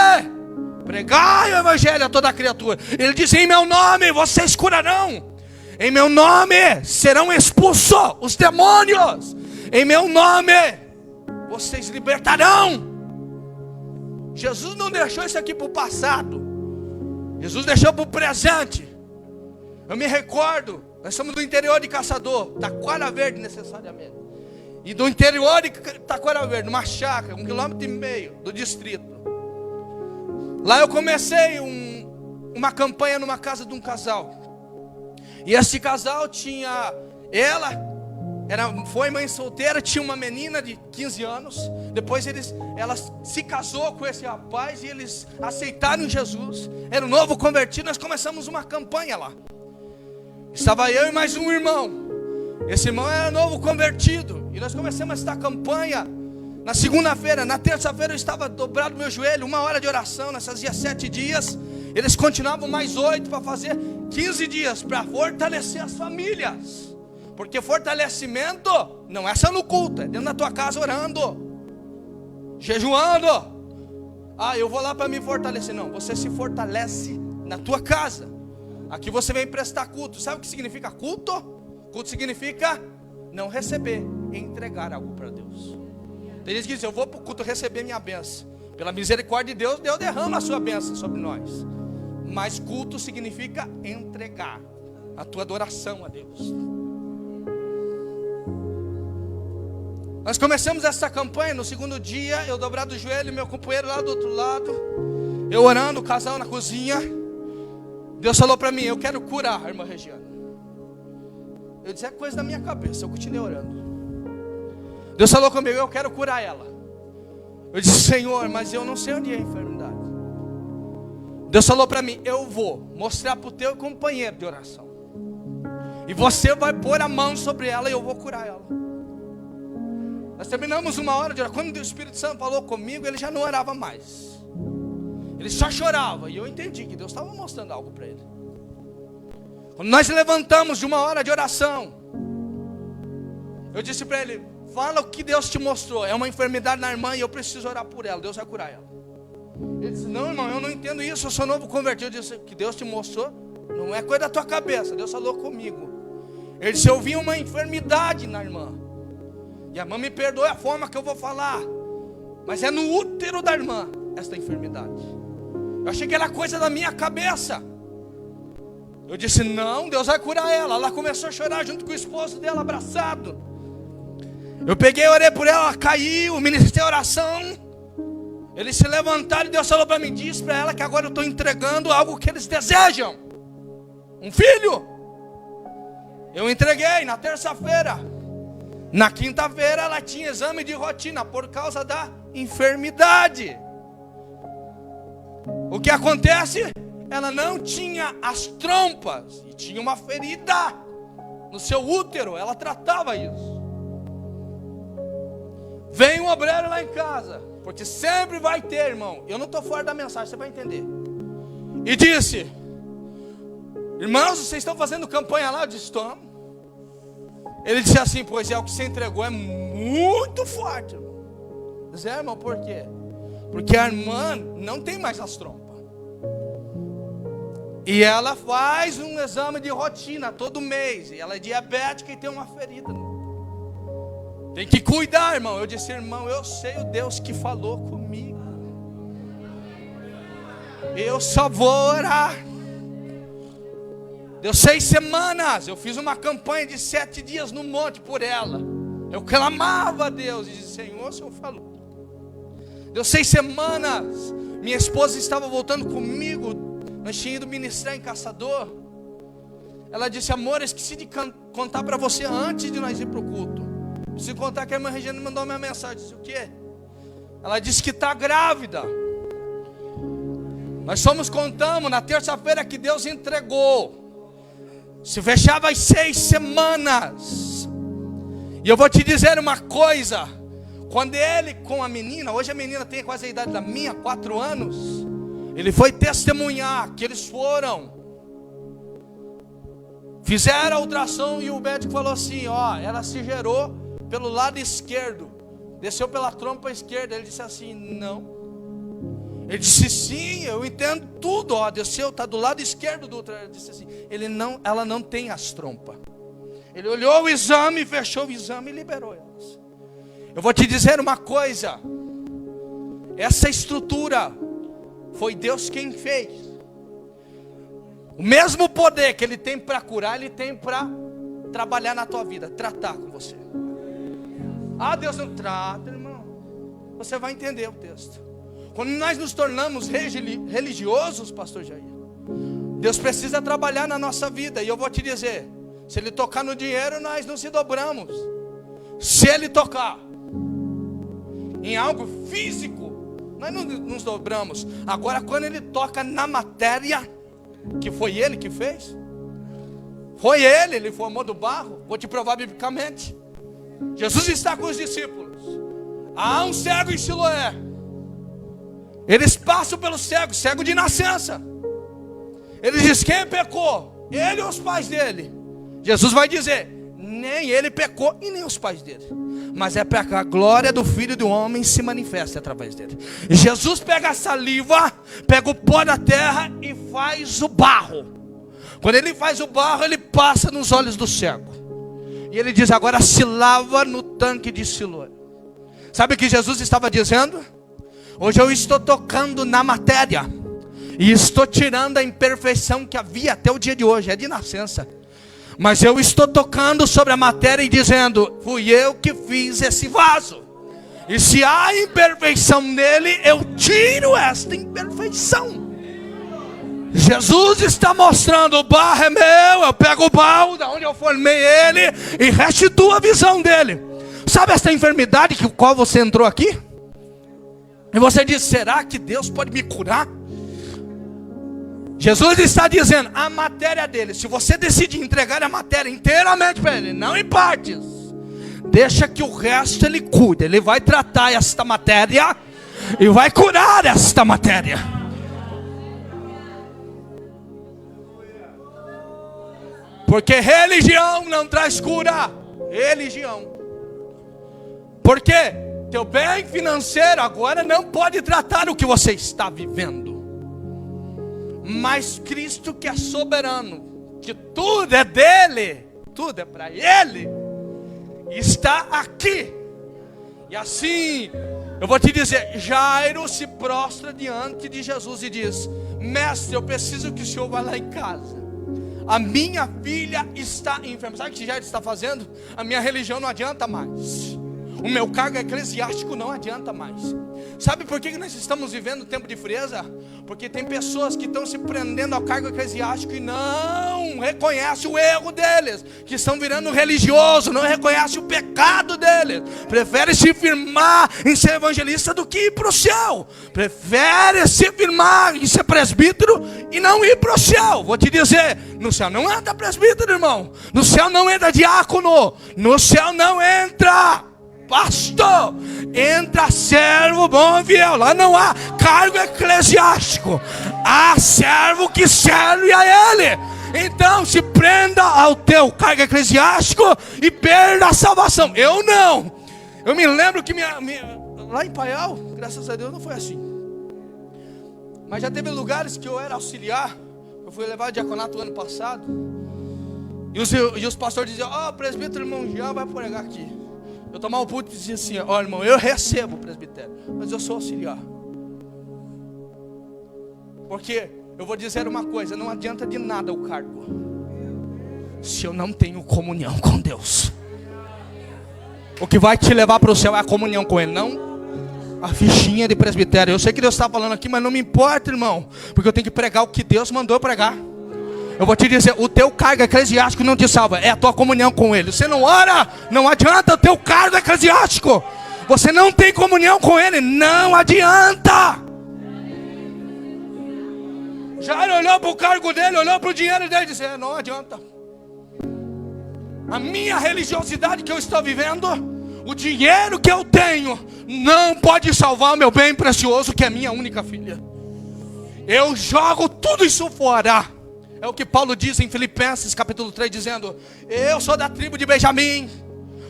A: pregai o evangelho a toda criatura. Ele disse: em meu nome vocês curarão, em meu nome serão expulsos os demônios, em meu nome vocês libertarão. Jesus não deixou isso aqui para o passado, Jesus deixou para o presente. Eu me recordo, nós somos do interior de Caçador, Taquara Verde necessariamente, e do interior de Taquara Verde, numa chácara, 1,5 km do distrito. Lá eu comecei uma campanha numa casa de um casal. E esse casal tinha, foi mãe solteira, tinha uma menina de 15 anos. Depois ela se casou com esse rapaz e eles aceitaram Jesus. Era um novo convertido, nós começamos uma campanha lá. Estava eu e mais um irmão. Esse irmão era novo convertido. E nós começamos esta campanha na segunda-feira. Na terça-feira eu estava dobrado no meu joelho, 1 hora de oração. Nós fazíamos 7 dias. Eles continuavam mais 8 para fazer 15 dias, para fortalecer as famílias. Porque fortalecimento não é só no culto, é dentro da tua casa orando, jejuando. Eu vou lá para me fortalecer. Não, você se fortalece na tua casa. Aqui você vem prestar culto. Sabe o que significa culto? Culto significa não receber, entregar algo para Deus. Tem gente que diz, eu vou para o culto receber minha bênção. Pela misericórdia de Deus, Deus derrama a sua bênção sobre nós. Mas culto significa entregar a tua adoração a Deus. Nós começamos essa campanha. No segundo dia, eu dobrado o joelho, meu companheiro lá do outro lado, eu orando, o casal na cozinha. Deus falou para mim, eu quero curar a irmã Regiana. Eu disse, é coisa da minha cabeça. Eu continuei orando. Deus falou comigo, eu quero curar ela. Eu disse, Senhor, mas eu não sei onde é a enfermidade. Deus falou para mim, eu vou mostrar para o teu companheiro de oração. E você vai pôr a mão sobre ela e eu vou curar ela. Nós terminamos 1 hora de oração. Quando o Espírito Santo falou comigo, ele já não orava mais. Ele só chorava. E eu entendi que Deus estava mostrando algo para ele. Quando nós levantamos de 1 hora de oração, eu disse para ele, fala o que Deus te mostrou. É uma enfermidade na irmã e eu preciso orar por ela. Deus vai curar ela. Ele disse, não irmão, eu não entendo isso, eu sou novo convertido. Eu disse, o que Deus te mostrou não é coisa da tua cabeça. Deus falou comigo. Ele disse, eu vi uma enfermidade na irmã. E a irmã me perdoe a forma que eu vou falar, mas é no útero da irmã esta enfermidade. Eu achei que era coisa da minha cabeça. Eu disse, não, Deus vai curar ela. Ela começou a chorar junto com o esposo dela, abraçado. Eu peguei, orei por ela, ela caiu, ministrei oração. Eles se levantaram e Deus falou para mim, diz para ela que agora eu estou entregando algo que eles desejam. Um filho. Eu entreguei na terça-feira. Na quinta-feira ela tinha exame de rotina por causa da enfermidade. O que acontece? Ela não tinha as trompas e tinha uma ferida no seu útero. Ela tratava isso. Vem um obreiro lá em casa, porque sempre vai ter, irmão. Eu não estou fora da mensagem, você vai entender. E disse, irmãos, vocês estão fazendo campanha lá? Eu disse, estamos. Ele disse assim, pois é, o que você entregou é muito forte, irmão. Eu disse, irmão, por quê? Porque a irmã não tem mais as trompas. E ela faz um exame de rotina todo mês. E ela é diabética e tem uma ferida. Tem que cuidar, irmão. Eu disse, irmão, eu sei o Deus que falou comigo. Eu só vou orar. Deu 6 semanas. Eu fiz uma campanha de 7 dias no monte por ela. Eu clamava a Deus e disse, Senhor, o Senhor falou. Deu 6 semanas. Minha esposa estava voltando comigo. Nós tínhamos ido ministrar em Caçador. Ela disse, amor, eu esqueci de contar para você antes de nós ir para o culto. Preciso contar que a irmã Regina mandou uma mensagem. Eu disse, o quê? Ela disse que está grávida. Nós contamos na terça-feira que Deus entregou. Se fechava as 6 semanas. E eu vou te dizer uma coisa. Quando ele com a menina, hoje a menina tem quase a idade da minha, 4 anos. Ele foi testemunhar que eles foram. Fizeram a ultrassom e o médico falou assim, ela se gerou pelo lado esquerdo. Desceu pela trompa esquerda. Ele disse assim, não. Ele disse, sim, eu entendo tudo. Desceu, está do lado esquerdo do útero. Ele disse assim, ela não tem as trompas. Ele olhou o exame, fechou o exame e liberou elas. Eu vou te dizer uma coisa. Essa estrutura foi Deus quem fez. O mesmo poder que Ele tem para curar, Ele tem para trabalhar na tua vida, tratar com você. Deus não trata, irmão. Você vai entender o texto. Quando nós nos tornamos religiosos, pastor Jair, Deus precisa trabalhar na nossa vida. E eu vou te dizer, se Ele tocar no dinheiro, nós não se dobramos. Se Ele tocar em algo físico, nós não nos dobramos. Agora, quando Ele toca na matéria, que foi Ele que fez, Foi ele formou do barro. Vou te provar biblicamente. Jesus está com os discípulos. Há um cego em Siloé. Eles passam pelo cego de nascença. Ele diz: quem pecou? Ele ou os pais dele? Jesus vai dizer: nem ele pecou e nem os pais dele, mas é para que a glória do Filho do Homem se manifeste através dele. E Jesus pega a saliva, pega o pó da terra e faz o barro. Quando ele faz o barro, ele passa nos olhos do cego. E ele diz: agora se lava no tanque de Siloé. Sabe o que Jesus estava dizendo? Hoje eu estou tocando na matéria e estou tirando a imperfeição que havia até o dia de hoje, é de nascença. Mas eu estou tocando sobre a matéria e dizendo: fui eu que fiz esse vaso. E se há imperfeição nele, eu tiro esta imperfeição. Jesus está mostrando: o barro é meu, eu pego o barro da onde eu formei ele e restituo a visão dele. Sabe essa enfermidade que qual você entrou aqui? E você diz: será que Deus pode me curar? Jesus está dizendo: a matéria dele, se você decidir entregar a matéria inteiramente para ele, não em partes, deixa que o resto ele cuida. Ele vai tratar esta matéria e vai curar esta matéria. Porque religião não traz cura. Religião. Porque teu bem financeiro agora não pode tratar o que você está vivendo. Mas Cristo, que é soberano, que tudo é dele, tudo é para ele, está aqui. E assim, eu vou te dizer, Jairo se prostra diante de Jesus e diz: mestre, eu preciso que o senhor vá lá em casa. A minha filha está enferma. Sabe o que Jairo está fazendo? A minha religião não adianta mais. O meu cargo eclesiástico não adianta mais. Sabe por que nós estamos vivendo tempo de frieza? Porque tem pessoas que estão se prendendo ao cargo eclesiástico e não reconhecem o erro deles, que estão virando religioso, não reconhecem o pecado deles, prefere se firmar em ser evangelista do que ir para o céu, prefere se firmar em ser presbítero e não ir para o céu. Vou te dizer, no céu não entra presbítero, irmão, no céu não entra diácono, no céu não entra pastor, entra servo bom e fiel. Lá não há cargo eclesiástico, há servo que serve a ele. Então se prenda ao teu cargo eclesiástico e perda a salvação. Eu não. Eu me lembro que lá em Paial, graças a Deus não foi assim. Mas já teve lugares que eu era auxiliar. Eu fui levar diaconato ano passado. E os pastores diziam: ó, presbítero irmão Jean vai pregar aqui. Eu tomava o púlpito e dizia assim: ó, irmão, eu recebo o presbitério, mas eu sou auxiliar. Porque eu vou dizer uma coisa: não adianta de nada o cargo se eu não tenho comunhão com Deus. O que vai te levar para o céu é a comunhão com Ele, não a fichinha de presbitério. Eu sei que Deus está falando aqui, mas não me importa, irmão, porque eu tenho que pregar o que Deus mandou pregar. Eu vou te dizer, o teu cargo eclesiástico não te salva, é a tua comunhão com Ele. Você não ora, não adianta o teu cargo eclesiástico. Você não tem comunhão com Ele, não adianta. Jairo olhou para o cargo dele, olhou para o dinheiro dele e disse: não adianta. A minha religiosidade que eu estou vivendo, o dinheiro que eu tenho, não pode salvar o meu bem precioso, que é minha única filha. Eu jogo tudo isso fora. É o que Paulo diz em Filipenses capítulo 3, dizendo: eu sou da tribo de Benjamim,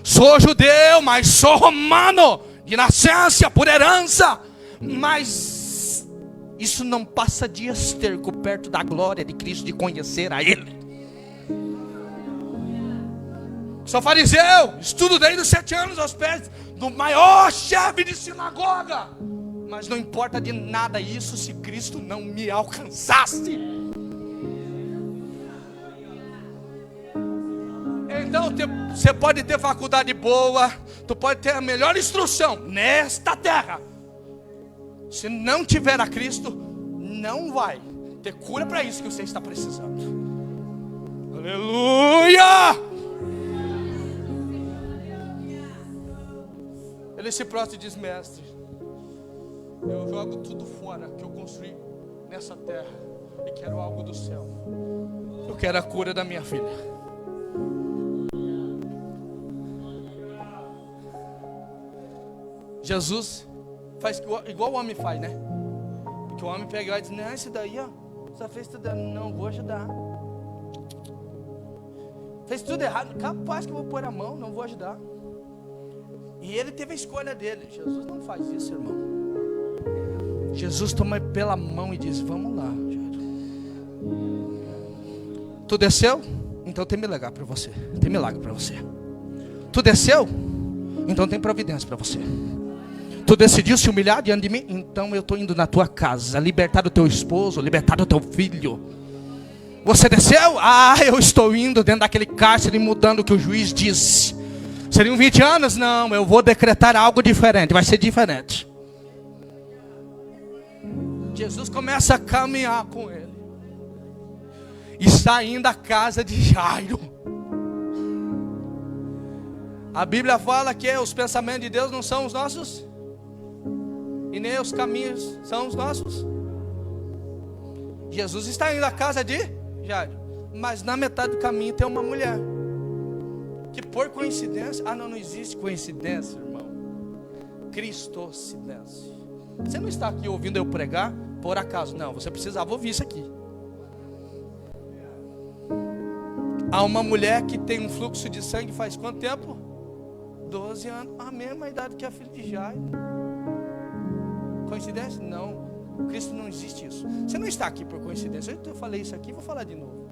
A: sou judeu, mas sou romano, de nascença, por herança. Mas isso não passa de esterco perto da glória de Cristo, de conhecer a Ele. Sou fariseu, estudo desde os 7 anos aos pés do maior chefe de sinagoga, mas não importa de nada isso se Cristo não me alcançasse. Então você pode ter faculdade boa, tu pode ter a melhor instrução nesta terra, se não tiver a Cristo, não vai ter cura para isso que você está precisando. Aleluia! Ele se prostra e diz: mestre, eu jogo tudo fora que eu construí nessa terra e quero algo do céu. Eu quero a cura da minha filha. Jesus faz igual o homem faz, né? Porque o homem pega e diz, não, esse daí, ó, só fez tudo errado. Não, vou ajudar. Fez tudo errado, capaz que eu vou pôr a mão, não vou ajudar. E ele teve a escolha dele. Jesus não faz isso, irmão. Jesus toma pela mão e diz, vamos lá, Jairo. Tu desceu? Então tem milagre para você. Tem milagre para você. Tu desceu? Então tem providência para você. Tu decidiu se humilhar diante de mim? Então eu estou indo na tua casa, libertar o teu esposo, libertar o teu filho. Você desceu? Ah, eu estou indo dentro daquele cárcere, mudando o que o juiz disse. Seriam 20 anos? Não, eu vou decretar algo diferente, vai ser diferente. Jesus começa a caminhar com ele. E saindo da casa de Jairo. A Bíblia fala que os pensamentos de Deus não são os nossos. E nem os caminhos são os nossos. Jesus está indo à casa de Jairo. Mas na metade do caminho tem uma mulher. Que por coincidência. Ah, não existe coincidência, irmão. Cristocidência. Você não está aqui ouvindo eu pregar por acaso. Não, você precisava ouvir isso aqui. Há uma mulher que tem um fluxo de sangue faz quanto tempo? 12 anos. A mesma idade que a filha de Jairo. Coincidência? Não. Cristo não existe isso. Você não está aqui por coincidência. Eu falei isso aqui, vou falar de novo.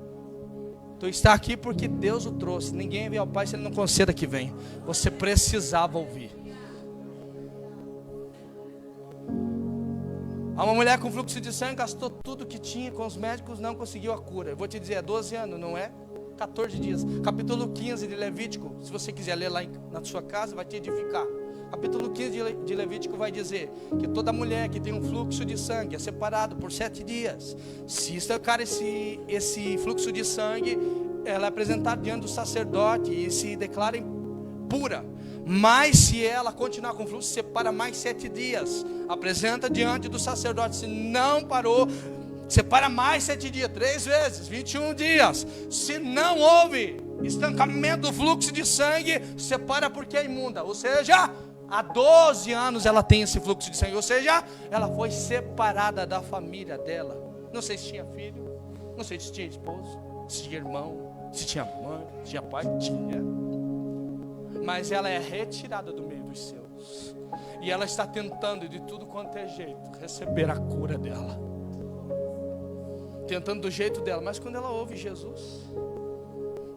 A: Tu está aqui porque Deus o trouxe. Ninguém vem ao Pai se Ele não conceda que venha. Você precisava ouvir. Há uma mulher com fluxo de sangue, gastou tudo que tinha com os médicos, não conseguiu a cura. Eu vou te dizer, é 12 anos, não é? 14 dias. Capítulo 15 de Levítico, se você quiser ler lá na sua casa, vai te edificar. Capítulo 15 de Levítico vai dizer que toda mulher que tem um fluxo de sangue é separado por 7 dias. Se estancar esse fluxo de sangue, ela é apresentada diante do sacerdote e se declara pura. Mas se ela continuar com o fluxo, separa mais 7 dias. Apresenta diante do sacerdote. Se não parou, separa mais 7 dias, 3 vezes, 21 dias. Se não houve estancamento do fluxo de sangue, separa porque é imunda. Ou seja, há 12 anos ela tem esse fluxo de sangue. Ou seja, ela foi separada da família dela. Não sei se tinha filho, não sei se tinha esposo, se tinha irmão, se tinha mãe, se tinha pai, tinha. Mas ela é retirada do meio dos seus. E ela está tentando de tudo quanto é jeito receber a cura dela. Tentando do jeito dela. Mas quando ela ouve Jesus,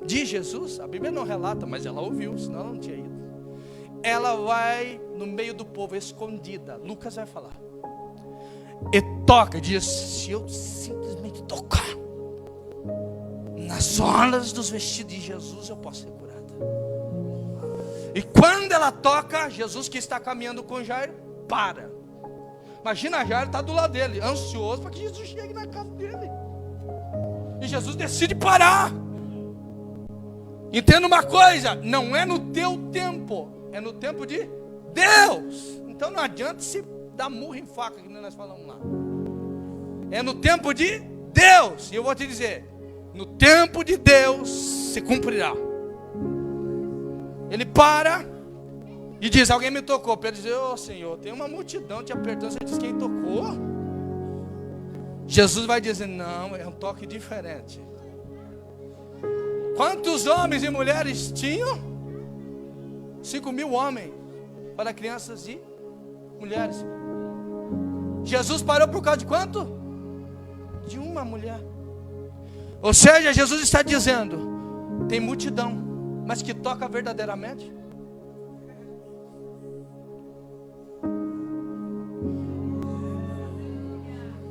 A: de Jesus, a Bíblia não relata, mas ela ouviu, senão ela não tinha ido. Ela vai no meio do povo, escondida. Lucas vai falar. E toca, diz, se eu simplesmente tocar nas orlas dos vestidos de Jesus, eu posso ser curada. E quando ela toca, Jesus que está caminhando com Jairo, para. Imagina, Jairo está do lado dele, ansioso para que Jesus chegue na casa dele. E Jesus decide parar. Entenda uma coisa, não é no teu tempo, é no tempo de Deus. Então não adianta se dar murro em faca, que nós falamos lá. É no tempo de Deus. E eu vou te dizer, no tempo de Deus se cumprirá. Ele para e diz, alguém me tocou. Pedro diz, ô Senhor, tem uma multidão te apertando. Você diz, quem tocou? Jesus vai dizer, não, é um toque diferente. Quantos homens e mulheres tinham? 5.000 homens, para crianças e mulheres. Jesus parou por causa de quanto? De uma mulher. Ou seja, Jesus está dizendo, tem multidão, mas que toca verdadeiramente?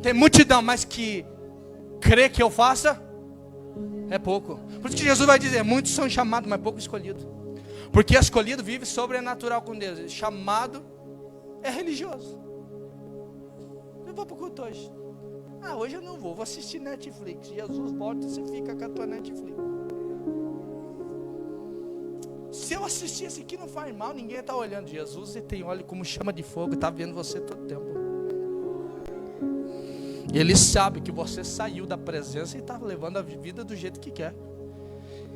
A: Tem multidão, mas que crê que eu faça? É pouco. Por isso que Jesus vai dizer, muitos são chamados, mas pouco escolhidos. Porque escolhido vive sobrenatural com Deus. Chamado é religioso. Eu vou para o culto hoje. Ah, hoje eu não vou assistir Netflix. Jesus volta e você fica com a tua Netflix. Se eu assistir esse aqui não faz mal, ninguém está olhando. Jesus e tem olho como chama de fogo, está vendo você todo tempo. Ele sabe que você saiu da presença e está levando a vida do jeito que quer.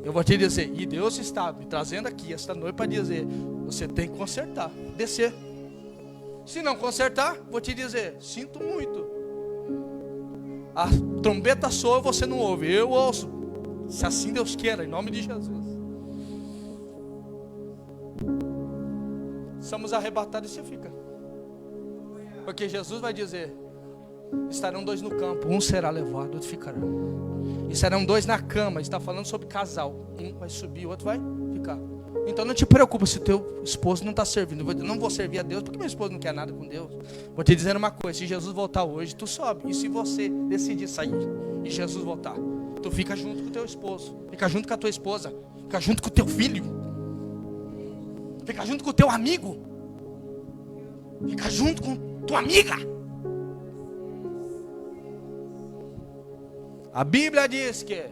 A: Eu vou te dizer, e Deus está me trazendo aqui esta noite para dizer, você tem que consertar, descer. Se não consertar, vou te dizer, sinto muito. A trombeta soa e você não ouve, eu ouço. Se assim Deus queira, em nome de Jesus. Somos arrebatados e você fica. Porque Jesus vai dizer: estarão 2 no campo, um será levado, outro ficará. E serão 2 na cama, está falando sobre casal. Um vai subir, o outro vai ficar. Então não te preocupa se teu esposo não está servindo. Eu não vou servir a Deus porque meu esposo não quer nada com Deus. Vou te dizer uma coisa: se Jesus voltar hoje, tu sobe. E se você decidir sair e Jesus voltar, tu fica junto com o teu esposo, fica junto com a tua esposa, fica junto com o teu filho, fica junto com o teu amigo, fica junto com tua amiga. A Bíblia diz que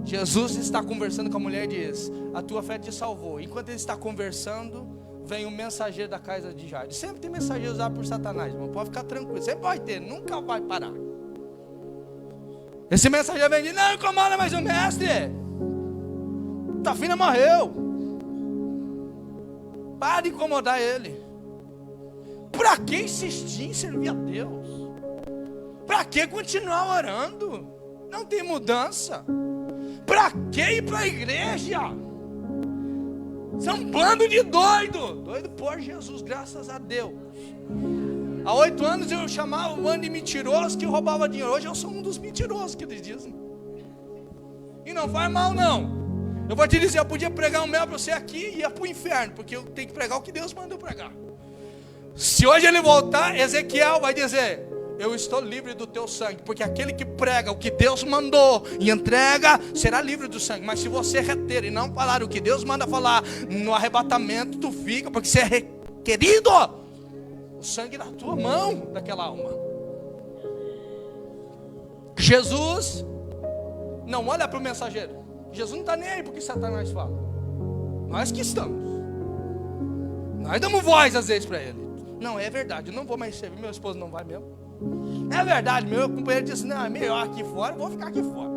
A: Jesus está conversando com a mulher e diz: a tua fé te salvou. Enquanto ele está conversando, vem um mensageiro da casa de Jairo. Sempre tem mensageiro usado por Satanás, irmão. Pode ficar tranquilo, sempre vai ter, nunca vai parar. Esse mensageiro vem e diz: não incomoda mais o mestre, tua filha morreu. Para de incomodar ele. Para que insistir em servir a Deus? Para que continuar orando? Não tem mudança. Para que ir para a igreja? São um bando de doido. Doido por Jesus, graças a Deus. Há 8 anos eu chamava um bando de mentiroso que roubava dinheiro. Hoje eu sou um dos mentirosos que eles dizem. E não faz mal não. Eu vou te dizer, eu podia pregar um mel para você aqui e ia para o inferno, porque eu tenho que pregar o que Deus mandou pregar. Se hoje ele voltar, Ezequiel vai dizer: eu estou livre do teu sangue, porque aquele que prega o que Deus mandou e entrega, será livre do sangue. Mas se você reter e não falar o que Deus manda falar, no arrebatamento tu fica, porque você é requerido o sangue na tua mão, daquela alma. Jesus não olha para o mensageiro. Jesus não está nem aí porque Satanás fala. Nós que estamos. Nós damos voz às vezes para ele. Não, é verdade, eu não vou mais servir, meu esposo não vai mesmo. É verdade, meu companheiro disse: não, é melhor aqui fora, eu vou ficar aqui fora.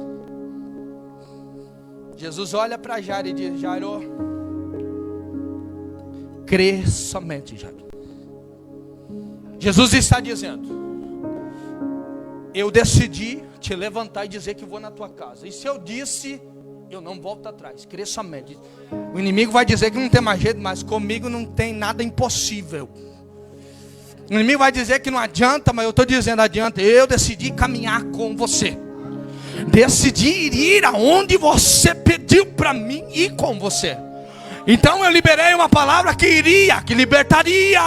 A: Jesus olha para Jairo e diz: Jairo, crê somente, Jairo. Jesus está dizendo: eu decidi te levantar e dizer que vou na tua casa. E se eu disse, eu não volto atrás, crê somente. O inimigo vai dizer que não tem mais jeito, mas comigo não tem nada impossível. O inimigo vai dizer que não adianta, mas eu estou dizendo: adianta. Eu decidi caminhar com você. Decidi ir aonde você pediu para mim ir com você. Então eu liberei uma palavra que iria, que libertaria,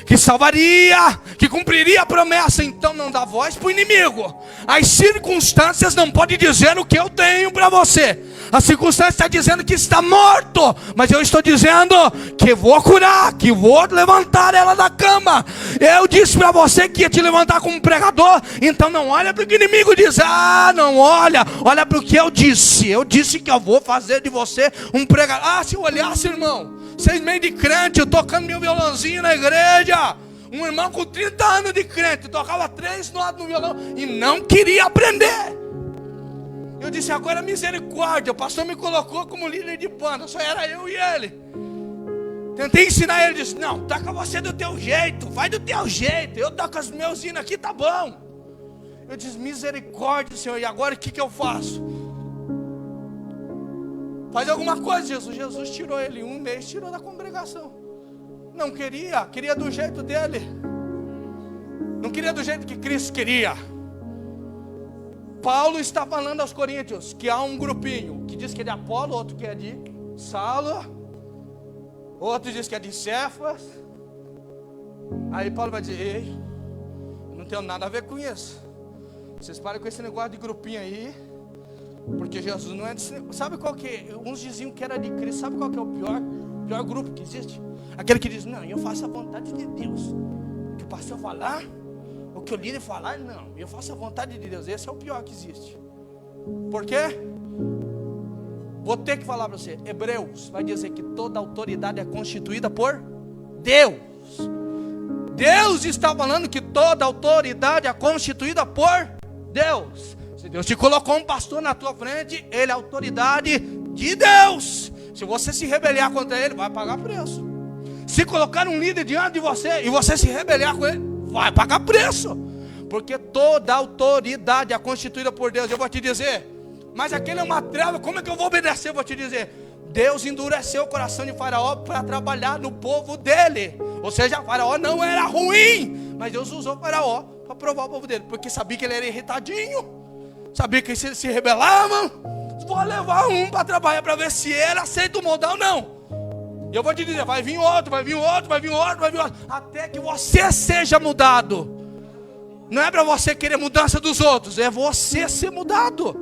A: que salvaria, que cumpriria a promessa. Então não dá voz para o inimigo. As circunstâncias não podem dizer o que eu tenho para você. A circunstância está dizendo que está morto, mas eu estou dizendo que vou curar, que vou levantar ela da cama. Eu disse para você que ia te levantar como pregador. Então não olha para o que o inimigo diz. Ah, não olha, olha para o que eu disse. Eu disse que eu vou fazer de você um pregador. Ah, se eu olhasse, irmão, 6 meses de crente, eu tocando meu violãozinho na igreja. Um irmão com 30 anos de crente, tocava 3 notas no violão e não queria aprender. Eu disse: agora misericórdia, o pastor me colocou como líder de banda, só era eu e ele. Tentei ensinar ele, disse: não, toca você do teu jeito, vai do teu jeito, eu toco os meus hinos aqui, tá bom. Eu disse: misericórdia, Senhor, e agora o que eu faço? Faz alguma coisa, Jesus. Jesus tirou ele, 1 mês tirou da congregação. Não queria, queria do jeito dele. Não queria do jeito que Cristo queria. Paulo está falando aos coríntios que há um grupinho que diz que é de Apolo, outro que é de Saulo, outro diz que é de Cefas. Aí Paulo vai dizer: ei, eu não tenho nada a ver com isso. Vocês parem com esse negócio de grupinho aí, porque Jesus não é de... Sabe qual que é? Uns diziam que era de Cristo. Sabe qual que é o pior grupo que existe? Aquele que diz: não, eu faço a vontade de Deus. O que o pastor falar, o que o líder falar, não, eu faço a vontade de Deus. Esse é o pior que existe. Por quê? Vou ter que falar para você. Hebreus vai dizer que toda autoridade é constituída por Deus. Deus está falando que toda autoridade é constituída por Deus. Se Deus te colocou um pastor na tua frente, ele é autoridade de Deus. Se você se rebeliar contra ele, vai pagar preço. Se colocar um líder diante de você e você se rebelar com ele, vai pagar preço. Porque toda autoridade é constituída por Deus. Eu vou te dizer, mas aquele é uma treva, como é que eu vou obedecer? Eu vou te dizer, Deus endureceu o coração de Faraó para trabalhar no povo dele. Ou seja, Faraó não era ruim, mas Deus usou Faraó para provar o povo dele, porque sabia que ele era irritadinho, sabia que se rebelavam. Vou levar um para trabalhar para ver se ele aceita o moldar ou não. E eu vou te dizer, vai vir outro, vai vir outro, vai vir outro, vai vir outro, até que você seja mudado. Não é para você querer mudança dos outros, é você ser mudado.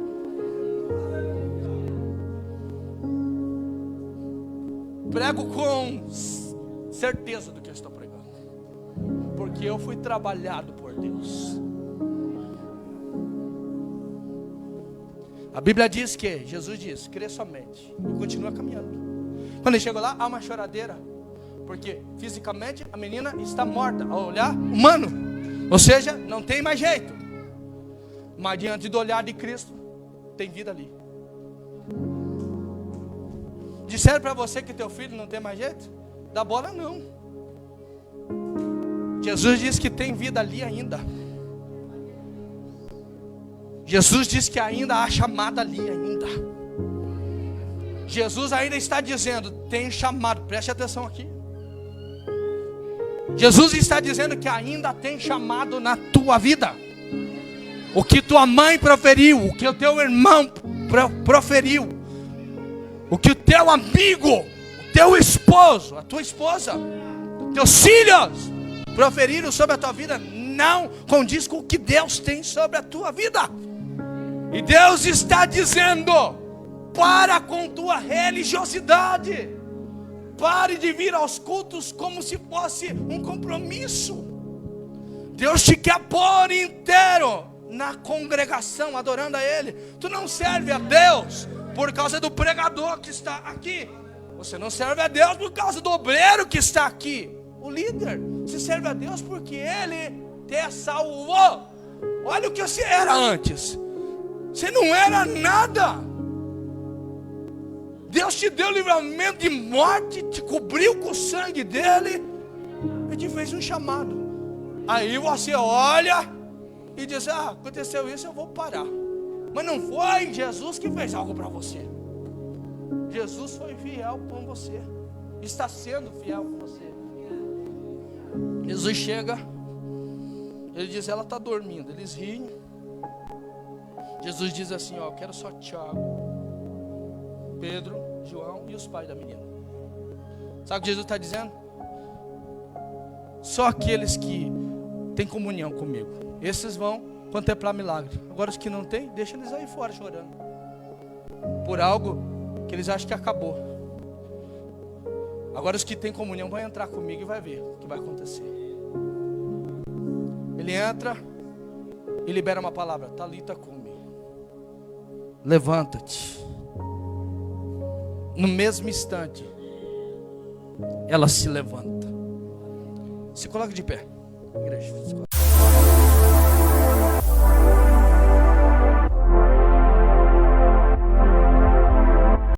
A: Prego com certeza do que eu estou pregando, porque eu fui trabalhado por Deus. A Bíblia diz que, Jesus diz, crê somente, e continua caminhando. Quando ele chegou lá, há uma choradeira, porque fisicamente a menina está morta, ao olhar humano. Ou seja, não tem mais jeito. Mas diante do olhar de Cristo, tem vida ali. Disseram para você que teu filho não tem mais jeito? Da bola não. Jesus diz que tem vida ali ainda. Jesus diz que ainda há chamada ali ainda. Jesus ainda está dizendo, tem chamado, preste atenção aqui. Jesus está dizendo que ainda tem chamado na tua vida. O que tua mãe proferiu, o que o teu irmão proferiu, o que o teu amigo, o teu esposo, a tua esposa, teus filhos proferiram sobre a tua vida, não condiz com o que Deus tem sobre a tua vida. E Deus está dizendo, para com tua religiosidade. Pare de vir aos cultos como se fosse um compromisso. Deus te quer por inteiro na congregação, adorando a Ele. Tu não serve a Deus por causa do pregador que está aqui. Você não serve a Deus por causa do obreiro que está aqui. O líder, você serve a Deus porque Ele te salvou. Olha o que você era antes. Você não era nada. Deus te deu livramento de morte, te cobriu com o sangue dele e te fez um chamado. Aí você olha e diz, aconteceu isso, eu vou parar. Mas não foi Jesus que fez algo para você. Jesus foi fiel com você, está sendo fiel com você. Jesus chega, ele diz, ela está dormindo. Eles riem. Jesus diz assim, quero só Tiago, Pedro, João e os pais da menina. Sabe o que Jesus está dizendo? Só aqueles que têm comunhão comigo, esses vão contemplar milagre. Agora os que não têm, deixa eles aí fora chorando por algo que eles acham que acabou. Agora os que têm comunhão vão entrar comigo e vai ver o que vai acontecer. Ele entra e libera uma palavra, Talita cumi, levanta-te. No mesmo instante, ela se levanta. Se coloque de pé, igreja.